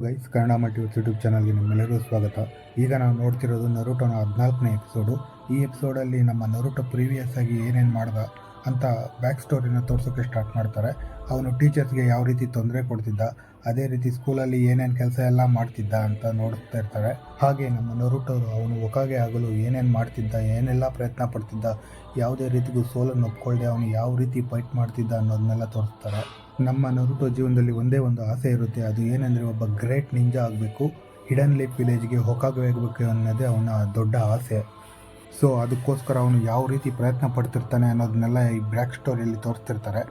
Guys Kannada multiverse YouTube ಚಾನಲ್ಗೆ ನಿಮ್ಮೆಲ್ಲರಿಗೂ ಸ್ವಾಗತ. ಈಗ ನಾವು ನೋಡ್ತಿರೋದು ನರುಟೋನ 14ನೇ ಎಪಿಸೋಡು. ಈ ಎಪಿಸೋಡಲ್ಲಿ ನಮ್ಮ ನರುಟೋ ಪ್ರೀವಿಯಸ್ ಆಗಿ ಏನೇನು ಮಾಡ್ದ ಅಂತ ಬ್ಯಾಕ್ ಸ್ಟೋರಿನ ತೋರ್ಸೋಕ್ಕೆ ಸ್ಟಾರ್ಟ್ ಮಾಡ್ತಾರೆ. ಅವನು ಟೀಚರ್ಸ್ಗೆ ಯಾವ ರೀತಿ ತೊಂದರೆ ಕೊಡ್ತಿದ್ದ, ಅದೇ ರೀತಿ ಸ್ಕೂಲಲ್ಲಿ ಏನೇನು ಕೆಲಸ ಎಲ್ಲ ಮಾಡ್ತಿದ್ದ ಅಂತ ನೋಡ್ತಾ ಇರ್ತಾರೆ. ಹಾಗೆ ನಮ್ಮ ನರುಟೋ ಅವನು ಒಕಾಗೆ ಆಗಲು ಏನೇನು ಮಾಡ್ತಿದ್ದ, ಏನೆಲ್ಲ ಪ್ರಯತ್ನ ಪಡ್ತಿದ್ದ, ಯಾವುದೇ ರೀತಿಗೂ ಸೋಲನ್ನು ಒಪ್ಕೊಳ್ಳದೆ ಅವನು ಯಾವ ರೀತಿ ಫೈಟ್ ಮಾಡ್ತಿದ್ದ ಅನ್ನೋದನ್ನೆಲ್ಲ ತೋರಿಸ್ತಾರೆ. ನಮ್ಮ ನರುಟೋ ಜೀವನದಲ್ಲಿ ಒಂದೇ ಒಂದು ಆಸೆ ಇರುತ್ತೆ, ಅದು ಏನೆಂದರೆ ಒಬ್ಬ ಗ್ರೇಟ್ ನಿಂಜಾ ಆಗಬೇಕು, ಹಿಡನ್ ಲೀಫ್ ವಿಲೇಜ್ಗೆ ಹೊಕಾಗೆ ಆಗಬೇಕು ಅನ್ನೋದೇ ಅವನ ದೊಡ್ಡ ಆಸೆ. ಸೊ ಅದಕ್ಕೋಸ್ಕರ ಅವನು ಯಾವ ರೀತಿ ಪ್ರಯತ್ನ ಪಡ್ತಿರ್ತಾನೆ ಅನ್ನೋದನ್ನೆಲ್ಲ ಈ ಬ್ಯಾಕ್ ಸ್ಟೋರಿಯಲ್ಲಿ ತೋರಿಸ್ತಿರ್ತಾರೆ.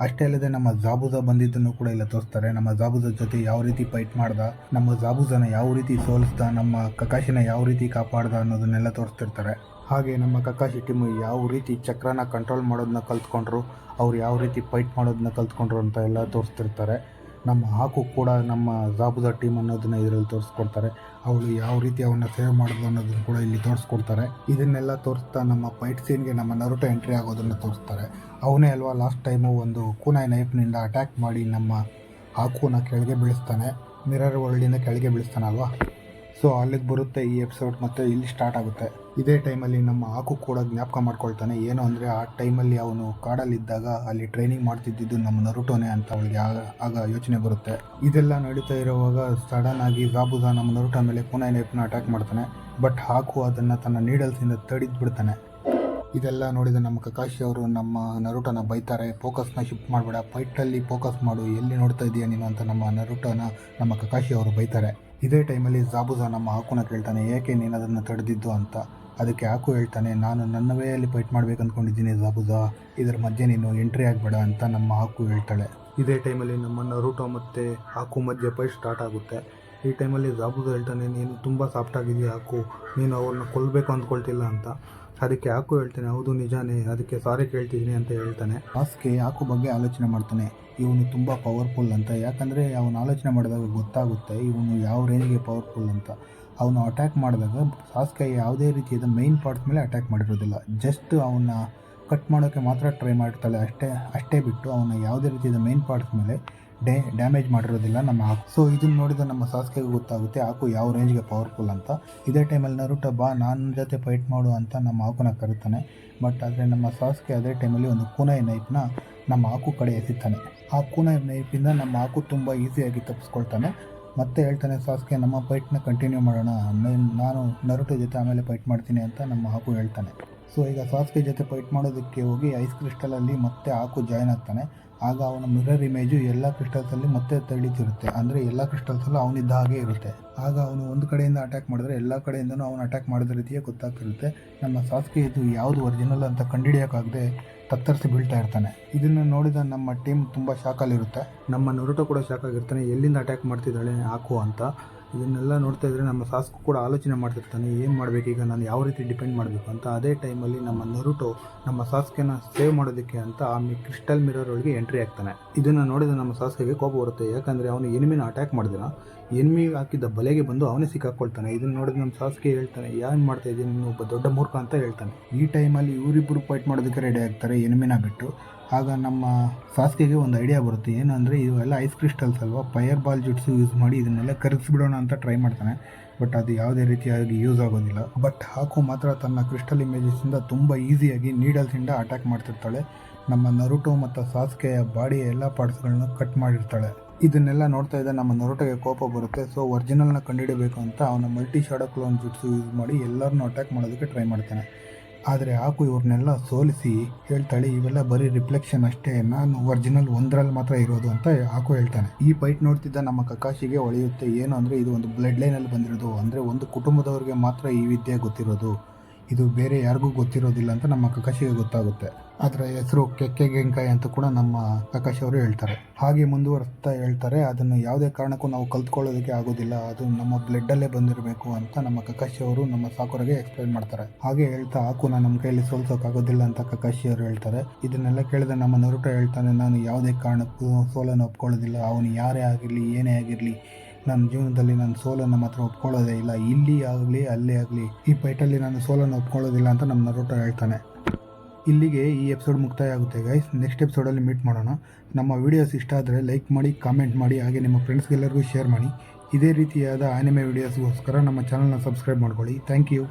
ಅಷ್ಟೇ ಅಲ್ಲದೆ ನಮ್ಮ ಜಾಬುಜಾ ಬಂದಿದ್ದನ್ನು ಕೂಡ ಇಲ್ಲ ತೋರಿಸ್ತಾರೆ. ನಮ್ಮ ಜಾಬುಜಾ ಜೊತೆ ಯಾವ ರೀತಿ ಫೈಟ್ ಮಾಡ್ದ, ನಮ್ಮ ಜಾಬುಜಾನ ಯಾವ ರೀತಿ ಸೋಲಿಸ್ದ, ನಮ್ಮ ಕಕಾಶಿನ ಯಾವ ರೀತಿ ಕಾಪಾಡ್ದ ಅನ್ನೋದನ್ನೆಲ್ಲ ತೋರಿಸ್ತಿರ್ತಾರೆ. ಹಾಗೆ ನಮ್ಮ ಕಕಾಶಿ ಟೀಮು ಯಾವ ರೀತಿ ಚಕ್ರನ ಕಂಟ್ರೋಲ್ ಮಾಡೋದನ್ನ ಕಲ್ತ್ಕೊಂಡ್ರು, ಅವ್ರು ಯಾವ ರೀತಿ ಫೈಟ್ ಮಾಡೋದನ್ನ ಕಲ್ತ್ಕೊಂಡ್ರು ಅಂತ ಎಲ್ಲ ತೋರಿಸ್ತಿರ್ತಾರೆ. ನಮ್ಮ ಹಾಕು ಕೂಡ ನಮ್ಮ ಜಾಬುಜಾ ಟೀಮ್ ಅನ್ನೋದನ್ನ ಇದರಲ್ಲಿ ತೋರಿಸ್ಕೊಡ್ತಾರೆ. ಅವಳು ಯಾವ ರೀತಿ ಅವನ್ನ ಸೇವ್ ಮಾಡೋದು ಅನ್ನೋದನ್ನು ಕೂಡ ಇಲ್ಲಿ ತೋರಿಸ್ಕೊಡ್ತಾರೆ. ಇದನ್ನೆಲ್ಲ ತೋರಿಸ್ತಾ ನಮ್ಮ ಫೈಟ್ ಸೀನ್ಗೆ ನಮ್ಮ ನರುಟೋ ಎಂಟ್ರಿ ಆಗೋದನ್ನು ತೋರಿಸ್ತಾರೆ. ಅವನೇ ಅಲ್ವಾ ಲಾಸ್ಟ್ ಟೈಮು ಒಂದು ಕುನಾಯ್ ನೈಫ್ನಿಂದ ಅಟ್ಯಾಕ್ ಮಾಡಿ ನಮ್ಮ ಹಾಕುನ ಕೆಳಗೆ ಬೀಳಿಸ್ತಾನೆ, ಮಿರರ್ ವರ್ಲ್ಡಿಂದ ಕೆಳಗೆ ಬೀಳಿಸ್ತಾನಲ್ವಾ. ಸೊ ಅಲ್ಲಿಗೆ ಬರುತ್ತೆ ಈ ಎಪಿಸೋಡ್ ಮತ್ತು ಇಲ್ಲಿ ಸ್ಟಾರ್ಟ್ ಆಗುತ್ತೆ. ಇದೇ ಟೈಮಲ್ಲಿ ನಮ್ಮ ಹಾಕು ಕೂಡ ಜ್ಞಾಪಕ ಮಾಡ್ಕೊಳ್ತಾನೆ. ಏನು ಅಂದರೆ ಆ ಟೈಮಲ್ಲಿ ಅವನು ಕಾಡಲ್ಲಿದ್ದಾಗ ಅಲ್ಲಿ ಟ್ರೈನಿಂಗ್ ಮಾಡ್ತಿದ್ದಿದ್ದು ನಮ್ಮ ನರುಟೋನೇ ಅಂತ ಅವಳಿಗೆ ಆಗ ಯೋಚನೆ ಬರುತ್ತೆ. ಇದೆಲ್ಲ ನಡೀತಾ ಇರುವಾಗ ಸಡನ್ ಆಗಿ ಜಾಬುಜಾ ನಮ್ಮ ನರುಟೋ ಮೇಲೆ ಕುನಾಯ್ ನೈಫ್ನ ಅಟ್ಯಾಕ್ ಮಾಡ್ತಾನೆ. ಬಟ್ ಹಾಕು ಅದನ್ನು ತನ್ನ ನೀಡಲ್ಸಿಂದ ತಡೆದ್ಬಿಡ್ತಾನೆ. ಇದೆಲ್ಲ ನೋಡಿದ ನಮ್ಮ ಕಕಾಶಿ ಅವರು ನಮ್ಮ ನರುಟೋನ ಬೈತಾರೆ, ಫೋಕಸ್ನ ಶಿಫ್ಟ್ ಮಾಡಬೇಡ, ಫೈಟಲ್ಲಿ ಫೋಕಸ್ ಮಾಡು, ಎಲ್ಲಿ ನೋಡ್ತಾ ಇದೀಯ ನೀನು ಅಂತ ನಮ್ಮ ನರುಟೋನ ನಮ್ಮ ಕಕಾಶಿ ಅವರು ಬೈತಾರೆ. ಇದೇ ಟೈಮಲ್ಲಿ ಜಾಬುಜಾ ನಮ್ಮ ಹಾಕುನ ಕೇಳ್ತಾನೆ, ಏಕೆ ನೀನು ಅದನ್ನು ತಡೆದಿದ್ದು ಅಂತ. ಅದಕ್ಕೆ ಹಾಕು ಹೇಳ್ತಾನೆ, ನಾನು ನನ್ನ ವೇಯಲ್ಲಿ ಫೈಟ್ ಮಾಡ್ಬೇಕು ಅಂದ್ಕೊಂಡಿದ್ದೀನಿ ಜಾಬುಜಾ, ಇದರ ಮಧ್ಯೆ ನೀನು ಎಂಟ್ರಿ ಆಗಬೇಡ ಅಂತ ನಮ್ಮ ಹಾಕು ಹೇಳ್ತಾಳೆ. ಇದೇ ಟೈಮಲ್ಲಿ ನಮ್ಮ ನರುಟೋ ಮತ್ತು ಹಾಕು ಮಧ್ಯೆ ಫೈಟ್ ಸ್ಟಾರ್ಟ್ ಆಗುತ್ತೆ. ಈ ಟೈಮಲ್ಲಿ ಜಾಬುಜಾ ಹೇಳ್ತಾನೆ, ನೀನು ತುಂಬ ಸಾಫ್ಟ್ ಆಗಿದೆಯಾ ಹಾಕು, ನೀನು ಅವ್ರನ್ನ ಕೊಲ್ಲಬೇಕು ಅಂದ್ಕೊಳ್ತಿಲ್ಲ ಅಂತ. ಅದಕ್ಕೆ ಹಾಕು ಹೇಳ್ತಾನೆ, ಹೌದು ನಿಜಾನೇ, ಅದಕ್ಕೆ ಸಾರಿ ಕೇಳ್ತಿದ್ದೀನಿ ಅಂತ ಹೇಳ್ತಾನೆ. ಸಾಸ್ಕೆ ಹಾಕು ಬಗ್ಗೆ ಆಲೋಚನೆ ಮಾಡ್ತಾನೆ, ಇವನು ತುಂಬ ಪವರ್ಫುಲ್ ಅಂತ. ಯಾಕಂದರೆ ಅವನು ಆಲೋಚನೆ ಮಾಡಿದಾಗ ಗೊತ್ತಾಗುತ್ತೆ ಇವನು ಯಾವ ರೇಂಜ್ಗೆ ಪವರ್ಫುಲ್ ಅಂತ. ಅವನು ಅಟ್ಯಾಕ್ ಮಾಡಿದಾಗ ಸಾಸ್ಕೆ ಯಾವುದೇ ರೀತಿಯಾದ ಮೈನ್ ಪಾರ್ಟ್ಸ್ ಮೇಲೆ ಅಟ್ಯಾಕ್ ಮಾಡಿರೋದಿಲ್ಲ, ಜಸ್ಟ್ ಅವನ್ನ ಕಟ್ ಮಾಡೋಕ್ಕೆ ಮಾತ್ರ ಟ್ರೈ ಮಾಡ್ತಾಳೆ ಅಷ್ಟೇ ಬಿಟ್ಟು ಅವನ ಯಾವುದೇ ರೀತಿಯಾದ ಮೈನ್ ಪಾರ್ಟ್ಸ್ ಮೇಲೆ ಡ್ಯಾಮೇಜ್ ಮಾಡಿರೋದಿಲ್ಲ ನಮ್ಮ ಹಾಕು. ಸೊ ಇದನ್ನು ನೋಡಿದ ನಮ್ಮ ಸಾಸ್ಕೆಗೆ ಗೊತ್ತಾಗುತ್ತೆ ಹಾಕು ಯಾವ ರೇಂಜ್ಗೆ ಪವರ್ಫುಲ್ ಅಂತ. ಇದೇ ಟೈಮಲ್ಲಿ ನರುಟೋ ಬಾ ನನ್ನ ಜೊತೆ ಫೈಟ್ ಮಾಡು ಅಂತ ನಮ್ಮ ಹಾಕುನ ಕರೀತಾನೆ. ಬಟ್ ಆದರೆ ನಮ್ಮ ಸಾಸ್ಕೆ ಅದೇ ಟೈಮಲ್ಲಿ ಒಂದು ಕುನಾಯ್ ನೈಫ್ನ ನಮ್ಮ ಹಾಕು ಕಡೆ ಎಸಿತಾನೆ. ಆ ಕುನಾಯ್ ನೈಫಿಂದ ನಮ್ಮ ಹಾಕು ತುಂಬ ಈಸಿಯಾಗಿ ತಪ್ಪಿಸ್ಕೊಳ್ತಾನೆ. ಮತ್ತೆ ಹೇಳ್ತಾನೆ, ಸಾಸ್ಕೆ ನಮ್ಮ ಫೈಟ್ನ ಕಂಟಿನ್ಯೂ ಮಾಡೋಣ, ನಾನು ನರುಟೋ ಜೊತೆ ಆಮೇಲೆ ಫೈಟ್ ಮಾಡ್ತೀನಿ ಅಂತ ನಮ್ಮ ಹಾಕು ಹೇಳ್ತಾನೆ. ಸೊ ಈಗ ಸಾಸ್ಕೆ ಜೊತೆ ಫೈಟ್ ಮಾಡೋದಕ್ಕೆ ಹೋಗಿ ಐಸ್ ಕ್ರಿಸ್ಟಲಲ್ಲಿ ಮತ್ತೆ ಹಾಕು ಜಾಯ್ನ್ ಆಗ್ತಾನೆ. ಆಗ ಅವನ ಮಿರರ್ ಇಮೇಜು ಎಲ್ಲ ಕ್ರಿಸ್ಟಲ್ಸಲ್ಲಿ ಮತ್ತೆ ತಡೀತಿರುತ್ತೆ, ಅಂದರೆ ಎಲ್ಲ ಕ್ರಿಸ್ಟಲ್ಸಲ್ಲೂ ಅವನಿದ್ದ ಹಾಗೆ ಇರುತ್ತೆ. ಆಗ ಅವನು ಒಂದು ಕಡೆಯಿಂದ ಅಟ್ಯಾಕ್ ಮಾಡಿದ್ರೆ ಎಲ್ಲ ಕಡೆಯಿಂದನೂ ಅವನು ಅಟ್ಯಾಕ್ ಮಾಡಿದ ರೀತಿಯೇ ಗೊತ್ತಾಗ್ತಿರುತ್ತೆ. ನಮ್ಮ ಸಾಸ್ಕೆ ಇದು ಯಾವುದು ಒರಿಜಿನಲ್ ಅಂತ ಕಂಡುಹಿಡಿಯೋಕ್ಕಾಗದೆ ತತ್ತರಿಸಿ ಬೀಳ್ತಾ ಇರ್ತಾನೆ. ಇದನ್ನು ನೋಡಿದ ನಮ್ಮ ಟೀಮ್ ತುಂಬ ಶಾಕಲ್ಲಿರುತ್ತೆ. ನಮ್ಮ ನರುಟೋ ಕೂಡ ಶಾಕ್ ಆಗಿರ್ತಾನೆ, ಎಲ್ಲಿಂದ ಅಟ್ಯಾಕ್ ಮಾಡ್ತಿದ್ದಾಳೆ ಹಾಕು ಅಂತ. ಇದನ್ನೆಲ್ಲ ನೋಡ್ತಾ ಇದ್ದರೆ ನಮ್ಮ ಸಾಸ್ಕು ಕೂಡ ಆಲೋಚನೆ ಮಾಡ್ತಿರ್ತಾನೆ, ಏನು ಮಾಡಬೇಕು ಈಗ, ನಾನು ಯಾವ ರೀತಿ ಡಿಪೆಂಡ್ ಮಾಡಬೇಕು ಅಂತ. ಅದೇ ಟೈಮಲ್ಲಿ ನಮ್ಮ ನರುಟೋ ನಮ್ಮ ಸಾಸ್ಕೆನ ಸೇವ್ ಮಾಡೋದಕ್ಕೆ ಅಂತ ಆ ಕ್ರಿಸ್ಟಲ್ ಮಿರರ್ ಒಳಗೆ ಎಂಟ್ರಿ ಆಗ್ತಾನೆ. ಇದನ್ನು ನೋಡಿದ ನಮ್ಮ ಸಾಸ್ಕೆಗೆ ಕೋಪ ಬರುತ್ತೆ, ಯಾಕಂದರೆ ಅವನು ಎನಿಮಿನ ಅಟ್ಯಾಕ್ ಮಾಡಿದಿನ ಎನಿಮಿ ಹಾಕಿದ್ದ ಬಲೆಗೆ ಬಂದು ಅವನೇ ಸಿಕ್ಕಾಕೊಳ್ತಾನೆ. ಇದನ್ನು ನೋಡಿದ ನಮ್ಮ ಸಾಸ್ಕೆ ಹೇಳ್ತಾನೆ, ಏನು ಮಾಡ್ತಾ ಇದ್ದೀನಿ ನೀನು, ಒಬ್ಬ ದೊಡ್ಡ ಮೂರ್ಖ ಅಂತ ಹೇಳ್ತಾನೆ. ಈ ಟೈಮಲ್ಲಿ ಇವರಿಬ್ಬರು ಫೈಟ್ ಮಾಡೋದಕ್ಕೆ ರೆಡಿ ಆಗ್ತಾರೆ ಎನಿಮಿನ ಬಿಟ್ಟು. ಆಗ ನಮ್ಮ ಸಾಸ್ಕೆಗೆ ಒಂದು ಐಡಿಯಾ ಬರುತ್ತೆ, ಏನು ಅಂದರೆ ಇವೆಲ್ಲ ಐಸ್ ಕ್ರಿಸ್ಟಲ್ಸ್ ಅಲ್ವಾ, ಫೈರ್ ಬಾಲ್ ಜುಟ್ಸು ಯೂಸ್ ಮಾಡಿ ಇದನ್ನೆಲ್ಲ ಕರಗಿಸ್ಬಿಡೋಣ ಅಂತ ಟ್ರೈ ಮಾಡ್ತಾನೆ. ಬಟ್ ಅದು ಯಾವುದೇ ರೀತಿಯಾಗಿ ಯೂಸ್ ಆಗೋದಿಲ್ಲ. ಬಟ್ ಹಾಕು ಮಾತ್ರ ತನ್ನ ಕ್ರಿಸ್ಟಲ್ ಇಮೇಜಸ್ಸಿಂದ ತುಂಬ ಈಸಿಯಾಗಿ ನೀಡಲ್ಸಿಂದ ಅಟ್ಯಾಕ್ ಮಾಡ್ತಿರ್ತಾಳೆ. ನಮ್ಮ ನರುಟೋ ಮತ್ತು ಸಾಸ್ಕೆಯ ಬಾಡಿಯ ಎಲ್ಲ ಪಾರ್ಟ್ಸ್ಗಳನ್ನ ಕಟ್ ಮಾಡಿರ್ತಾಳೆ. ಇದನ್ನೆಲ್ಲ ನೋಡ್ತಾ ಇದ್ದ ನಮ್ಮ ನರುಟೋಗೆ ಕೋಪ ಬರುತ್ತೆ. ಸೊ ಒರಿಜಿನಲ್ನ ಕಂಡುಹಿಡಬೇಕು ಅಂತ ಅವನ ಮಲ್ಟಿ ಶಾಡೋ ಕ್ಲೋನ್ ಜುಟ್ಸು ಯೂಸ್ ಮಾಡಿ ಎಲ್ಲರನ್ನೂ ಅಟ್ಯಾಕ್ ಮಾಡೋದಕ್ಕೆ ಟ್ರೈ ಮಾಡ್ತಾನೆ. ಆದರೆ ಹಾಕು ಇವ್ರನ್ನೆಲ್ಲ ಸೋಲಿಸಿ ಹೇಳ್ತಾಳೆ, ಇವೆಲ್ಲ ಬರೀ ರಿಫ್ಲೆಕ್ಷನ್ ಅಷ್ಟೇ, ನಾನು ಒರಿಜಿನಲ್ ಒಂದರಲ್ಲಿ ಮಾತ್ರ ಇರೋದು ಅಂತ ಹಾಕು ಹೇಳ್ತಾನೆ. ಈ ಫೈಟ್ ನೋಡ್ತಿದ್ದ ನಮ್ಮ ಕಕಾಶಿಗೆ ಹೊಳೆಯುತ್ತೆ, ಏನು ಅಂದರೆ ಇದು ಒಂದು ಬ್ಲಡ್ ಲೈನಲ್ಲಿ ಬಂದಿರೋದು, ಅಂದರೆ ಒಂದು ಕುಟುಂಬದವ್ರಿಗೆ ಮಾತ್ರ ಈ ವಿದ್ಯೆ ಗೊತ್ತಿರೋದು, ಇದು ಬೇರೆ ಯಾರಿಗೂ ಗೊತ್ತಿರೋದಿಲ್ಲ ಅಂತ ನಮ್ಮ ಕಕಾಶಿಗೆ ಗೊತ್ತಾಗುತ್ತೆ. ಅದರ ಹೆಸರು ಕೆಕ್ಕೆ ಗೆಂಕಾಯ್ ಅಂತ ಕೂಡ ನಮ್ಮ ಕಕಾಶಿ ಅವರು ಹೇಳ್ತಾರೆ. ಹಾಗೆ ಮುಂದುವರಿಸ್ತಾ ಹೇಳ್ತಾರೆ, ಅದನ್ನು ಯಾವುದೇ ಕಾರಣಕ್ಕೂ ನಾವು ಕಲ್ತ್ಕೊಳ್ಳೋದಕ್ಕೆ ಆಗೋದಿಲ್ಲ, ಅದು ನಮ್ಮ ಬ್ಲಡ್ಡಲ್ಲೇ ಬಂದಿರಬೇಕು ಅಂತ ನಮ್ಮ ಕಕಾಶಿ ಅವರು ನಮ್ಮ ಸಾಕುರಿಗೆ ಎಕ್ಸ್ಪ್ಲೈನ್ ಮಾಡ್ತಾರೆ. ಹಾಗೆ ಹೇಳ್ತಾ ಹಾಕುನ ನಮ್ಮ ಕೈಯಲ್ಲಿ ಸೋಲ್ಸೋಕ್ಕಾಗೋದಿಲ್ಲ ಅಂತ ಕಕಾಶಿ ಅವರು ಹೇಳ್ತಾರೆ. ಇದನ್ನೆಲ್ಲ ಕೇಳಿದ ನಮ್ಮ ನರುಟೋ ಹೇಳ್ತಾನೆ, ನಾನು ಯಾವುದೇ ಕಾರಣಕ್ಕೂ ಸೋಲನ್ನು ಒಪ್ಕೊಳ್ಳೋದಿಲ್ಲ, ಅವನು ಯಾರೇ ಆಗಿರಲಿ ಏನೇ ಆಗಿರಲಿ, ನನ್ನ ಜೀವನದಲ್ಲಿ ನಾನು ಸೋಲನ್ನು ಮಾತ್ರ ಒಪ್ಕೊಳ್ಳೋದೇ ಇಲ್ಲ, ಇಲ್ಲಿ ಆಗಲಿ ಅಲ್ಲೇ ಆಗಲಿ ಈ ಫೈಟಲ್ಲಿ ನಾನು ಸೋಲನ್ನು ಒಪ್ಕೊಳ್ಳೋದಿಲ್ಲ ಅಂತ ನಮ್ಮ ನರುಟೋ ಹೇಳ್ತಾನೆ. ಇಲ್ಲಿಗೆ ಈ ಎಪಿಸೋಡ್ ಮುಕ್ತಾಯ ಆಗುತ್ತೆ ಗೈಸ್. ನೆಕ್ಸ್ಟ್ ಎಪಿಸೋಡಲ್ಲಿ ಮೀಟ್ ಮಾಡೋಣ. ನಮ್ಮ ವೀಡಿಯೋಸ್ ಇಷ್ಟ ಆದರೆ ಲೈಕ್ ಮಾಡಿ, ಕಾಮೆಂಟ್ ಮಾಡಿ, ಹಾಗೆ ನಿಮ್ಮ ಫ್ರೆಂಡ್ಸ್ಗೆಲ್ಲರಿಗೂ ಶೇರ್ ಮಾಡಿ. ಇದೇ ರೀತಿಯಾದ ಆನಿಮೆ ವಿಡಿಯೋಸ್ಗೋಸ್ಕರ ನಮ್ಮ ಚಾನಲ್ನ ಸಬ್ಸ್ಕ್ರೈಬ್ ಮಾಡ್ಕೊಳ್ಳಿ. Thank you.